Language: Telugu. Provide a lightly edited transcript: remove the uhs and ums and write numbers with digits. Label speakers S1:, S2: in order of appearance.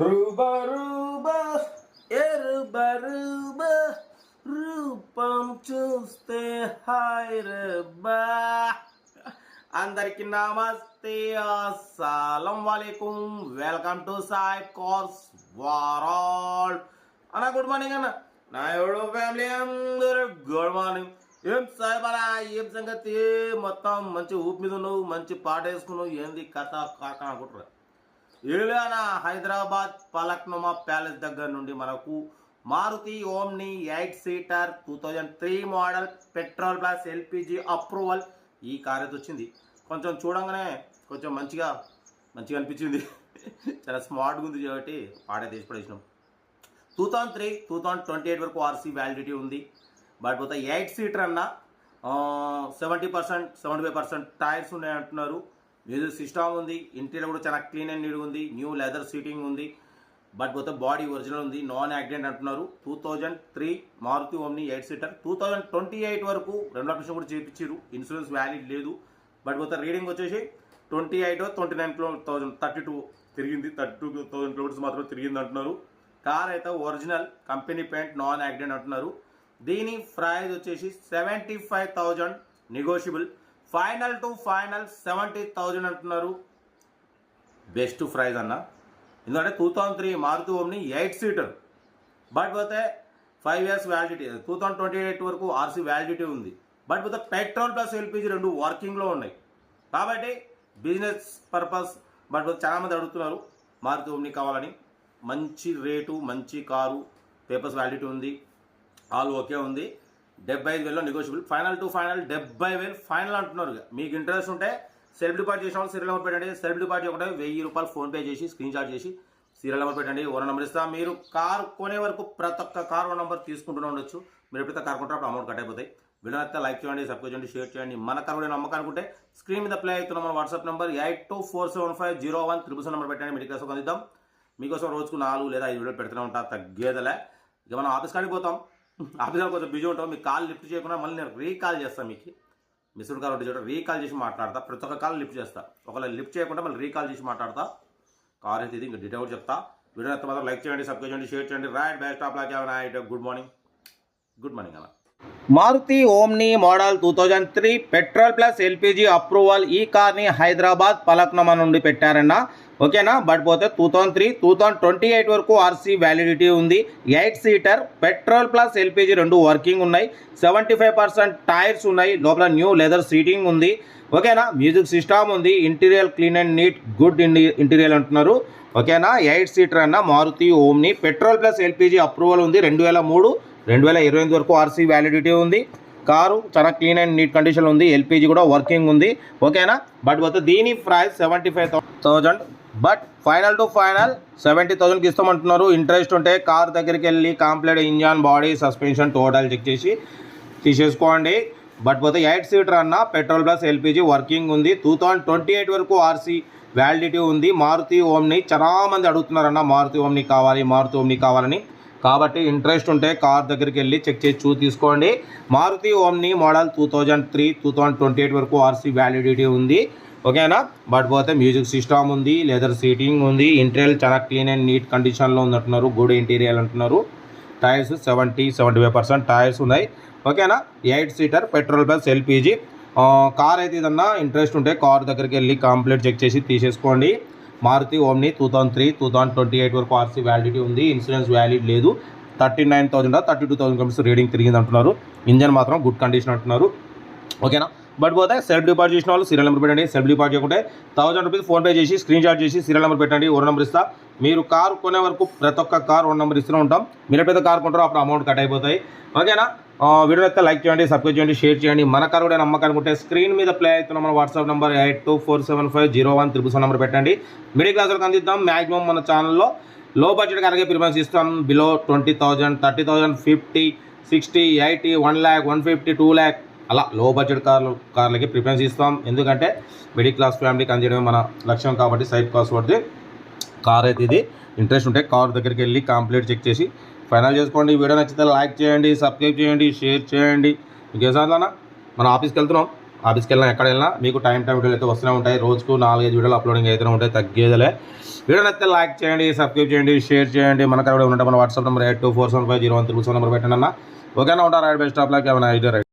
S1: రూబా రూబా ఎరుబా రూబా రూపం చూస్తే హాయ్ రబ్బా. అందరికి నమస్తే, అస్సలం వాలేకుం. Welcome to Sai cars world. అన్న గుడ్ మార్నింగ్ అన్న. నా ఎవడో ఫ్యామిలీ అందరూ గుడ్ మార్నింగ్. ఏం సాయిబారా, ఏం సంగతి? మొత్తం మంచి ఊపి మీద ఉన్నావు, మంచి పాట వేసుకున్నావు. ఏంది కథ కాక అనుకుంటున్నా. ఏలానా హైదరాబాద్ పలక్నుమా ప్యాలెస్ దగ్గర నుండి మనకు Maruti Omni 8 seater 2003 model petrol plus LPG approval ఈ కార్ అయితే వచ్చింది. కొంచెం చూడంగానే కొంచెం మంచిగా అనిపించింది. చాలా స్మార్ట్గా ఉంది కాబట్టి పాట తీసి పడేసినాం. 2003 2028 వరకు ఆర్సీ వ్యాలిడిటీ ఉంది. బట్ పోతే 8 సీటర్ అన్న 70% 75% టైర్స్ ఉన్నాయి అంటున్నారు. మ్యూజిక్ సిస్టమ్ ఉంది. ఇంటీరియర్ కూడా చాలా క్లీన్ అండ్ నీట్గా ఉంది. న్యూ లెదర్ సీటింగ్ ఉంది. బట్ పోతే బాడీ ఒరిజినల్ ఉంది. నాన్ యాక్సిడెంట్ అంటున్నారు. 2003 మారుతి ఓమ్ని 8 సీటర్ 2028 వరకు 2 లక్షలు కూడా చేయించారు. ఇన్సూరెన్స్ వ్యాలిడ్ లేదు. బట్ పోతే రీడింగ్ వచ్చేసి 28 29,000 32 తిరిగింది. 32,000 కిలోమీటర్స్ మాత్రం తిరిగింది అంటున్నారు. కార్ అయితే original company paint, non accident అంటున్నారు. దీని ప్రైస్ వచ్చేసి 75,000 నెగోషియబుల్. ఫైనల్ టు ఫైనల్ 70,000 అంటున్నారు. బెస్ట్ ప్రైస్ అన్న. ఎందుకంటే 2003 మారుతి ఓమ్ని 8 సీటర్. బట్ పోతే 5 ఇయర్స్ వ్యాలిడిటీ, 2028 వరకు ఆర్సీ వ్యాలిడిటీ ఉంది. బట్ పోతే పెట్రోల్ ప్లస్ ఎల్పిజి రెండు వర్కింగ్లో ఉన్నాయి కాబట్టి బిజినెస్ పర్పస్. బట్ పోతే చాలామంది అడుగుతున్నారు మారుతి ఓమ్ని కావాలని. మంచి రేటు, మంచి కారు, పేపర్స్ వ్యాలిడిటీ ఉంది, ఆల్ ఓకే ఉంది. 75,000 negotiable. Final to final 70,000 final అంటున్నారు. మీకు ఇంట్రెస్ట్ ఉంటే సెల్ఫ్ డిపాజిట్ చేసిన వాళ్ళు సీరియల్ నెంబర్ పెట్టండి. సెల్ఫ్ డిపాజిట్ ఒకటే 1,000 రూపాయలు ఫోన్పే చేసి స్క్రీన్ షాట్ చేసి సీరియల్ నెంబర్ పెట్టండి. ఓనర్ నెంబర్ ఇస్తా. మీరు కారు కొనే వరకు ప్రతి ఒక్క కారు ఓనర్ నెంబర్ తీసుకుంటూనే ఉండొచ్చు. మీరు ఎప్పుడైతే కారు కొంటారో అప్పుడు అమౌంట్ కట్ అయిపోతాయి. వీడియో అయితే లైక్ చేయండి, సబ్స్క్రైబ్ చేయండి, షేర్ చేయండి. మన కారు కూడా నమ్మకం అనుకుంటే స్క్రీన్ మీద ప్లే అవుతున్న మన వాట్సాప్ నెంబర్ 8247501300 నెంబర్ పెట్టండి. మీ కోసం అందిద్దాం. మీకోసం రోజుకు 4 లేదా 5 వీడియోలు పెడుతూనే ఉంటా, తగ్గేదలే. ఇక మనం ఆఫీస్ కాడికి పోతాం. ఆఫీస్లో కొంచెం బిజీ ఉంటాం. మీకు కాల్ లిఫ్ట్ చేయకుండా మళ్ళీ నేను రీకాల్ చేస్తాను. మీకు మిస్డ్ కాల్ ఉంటుంది, రీకాల్ చేసి మాట్లాడతా. ప్రతి ఒక్క కాల్ లిఫ్ట్ చేస్తా. ఒకవేళ లిఫ్ట్ చేయకుండా మళ్ళీ రీకాల్ చేసి మాట్లాడతా. కార్ అయితే ఇది ఇంకా డీటెయిల్ చెప్తా. వీడియో అయితే మాత్రం లైక్ చేయండి, సబ్స్క్రైబ్ చేయండి, షేర్ చేయండి. Right best of luck. Good morning అన్న. Maruti Omni model 2003 petrol plus LPG approval. ఈ కార్ని హైదరాబాద్ పలక్నుమా నుండి పెట్టారన్న. ఓకేనా. బట్ పోతే 2003 2028 వరకు ఆర్సీ వ్యాలిడిటీ ఉంది. 8 సీటర్ పెట్రోల్ ప్లస్ ఎల్పిజి రెండు వర్కింగ్ ఉన్నాయి. 75% టైర్స్ ఉన్నాయి. లోపల న్యూ లెదర్ సీటింగ్ ఉంది. ఓకేనా. మ్యూజిక్ సిస్టమ్ ఉంది. Interior clean and neat good interior అంటున్నారు. ఓకేనా. 8 సీటర్ అన్న Maruti Omni petrol plus LPG approval ఉంది. 2003 2028 వరకు ఆర్సీ వ్యాలిడిటీ ఉంది. కారు చాలా క్లీన్ అండ్ నీట్ కండిషన్ ఉంది. ఎల్పిజి కూడా వర్కింగ్ ఉంది. ఓకేనా. బట్ పోతే దీని price 75,000. But final to final 70,000కి ఇస్తామంటున్నారు. ఇంట్రెస్ట్ ఉంటే కార్ దగ్గరికి వెళ్ళి complete engine, body, suspension total check చేసి తీసేసుకోండి. బట్ పోతే 8 సీటర్ అన్న పెట్రోల్ ప్లస్ ఎల్పిజి వర్కింగ్ ఉంది. 2028 వరకు ఆర్సీ వ్యాలిడిటీ ఉంది. మారుతి ఓమ్ని చాలామంది అడుగుతున్నారన్న మారుతి ఓమ్ని కావాలని. కాబట్టి ఇంట్రెస్ట్ ఉంటే కార్ దగ్గరికి వెళ్ళి చెక్ చేసి తీసుకోండి. మారుతి ఓమ్ని మోడల్ 2003 2028 వరకు ఆర్సీ వ్యాలిడిటీ ఉంది. ఓకేనా. బట్ పోతే మ్యూజిక్ సిస్టమ్ ఉంది, లెదర్ సీటింగ్ ఉంది. ఇంటీరియర్ చాలా క్లీన్ అండ్ నీట్ కండిషన్లో ఉంది అంటున్నారు. గుడ్ ఇంటీరియర్ అంటున్నారు. టైర్స్ 70-75% టైర్స్ ఉన్నాయి. ఓకేనా. 8 seater petrol plus LPG car అయితే ఇదన్నా. ఇంట్రెస్ట్ ఉంటే కార్ దగ్గరికి వెళ్ళి కంప్లీట్ చెక్ చేసి తీసేసుకోండి. మారుతి ఓమ్ని 2003 2028 వరకు ఆర్సీ వ్యాలిడిటీ ఉంది. ఇన్సూరెన్స్ వ్యాలిడ్ లేదు. 39,000 32,000 కిలోమీటర్స్ రీడింగ్ తిరిగింది అంటున్నారు. ఇంజన్ మాత్రం గుడ్ కండిషన్ అంటున్నారు. ఓకేనా. బట్ పోతే సెల్ఫ్ డిపాజిట్ చేసిన వాళ్ళు సీరియల్ నెంబర్ పెట్టండి. సెల్ఫ్ డిపాజిట్ చేయకుంటే 1000 రూపీస్ ఫోన్పే చేసి స్క్రీన్ షాట్ చేసి సీరియల్ నెంబర్ పెట్టండి. ఓనర్ నెంబర్ ఇస్తా. మీరు కారు కొనే వరకు ప్రతి ఒక్క కార్ ఓనర్ నెంబర్ ఇస్తూనే ఉంటాం. మీరు ఎప్పుడైతే కార్ కొంటారో అప్పుడు అమౌంట్ కట్ అయిపోతాయి. ఓకేనా. వీడియో అయితే లైక్ చేయండి, సబ్స్క్రైబ్ చేయండి, షేర్ చేయండి. మన కారు కూడా నమ్మకం అనుకుంటే స్క్రీన్ మీద ప్లే అవుతున్న మన వాట్సాప్ నెంబర్ 8247501300 నెంబర్ పెట్టండి. మిడిల్ క్లాస్ వాళ్ళకి అందిద్దాం. మ్యాక్సిమం మన ఛానల్లో లో బడ్జెట్ కారకే ప్రిఫరెన్స్ ఇస్తాం. బిలో 20,000 30,000 50 60 80 1 lakh 150 2 lakh అలా లో బడ్జెట్ కార్లకి ప్రిఫరెన్స్ ఇస్తాం. ఎందుకంటే మిడిల్ క్లాస్ ఫ్యామిలీకి అందించడమే మన లక్ష్యం కాబట్టి సైడ్ కాస్ట్ పడుతుంది. కార్ అయితే ఇది. ఇంట్రెస్ట్ ఉంటే కార్ దగ్గరికి వెళ్ళి కంప్లీట్ చెక్ చేసి ఫైనల్ చేసుకోండి. వీడియో నచ్చితే లైక్ చేయండి, సబ్స్క్రైబ్ చేయండి, షేర్ చేయండి. ఇంకేసార్లన్నా మన ఆఫీస్కి వెళ్తున్నాం. ఆఫీస్కి వెళ్ళినా ఎక్కడ వెళ్ళినా మీకు టైం వీడియోలు అయితే వస్తూనే ఉంటాయి. రోజుకు 4-5 వీడియోలు అప్లోడింగ్ అయితే ఉంటాయి, తగ్గేదలే. వీడియోని అయితే లైక్ చేయండి, సబ్స్క్రైబ్ చేయండి, షేర్ చేయండి. మనకు కూడా ఉంటే మన వాట్సాప్ నెంబర్ 82475013 నెంబర్ పెట్టండి అన్న. ఓకేనా, ఉంటారు. Right best of luck. ఏమైనా ఐడియా రైట్.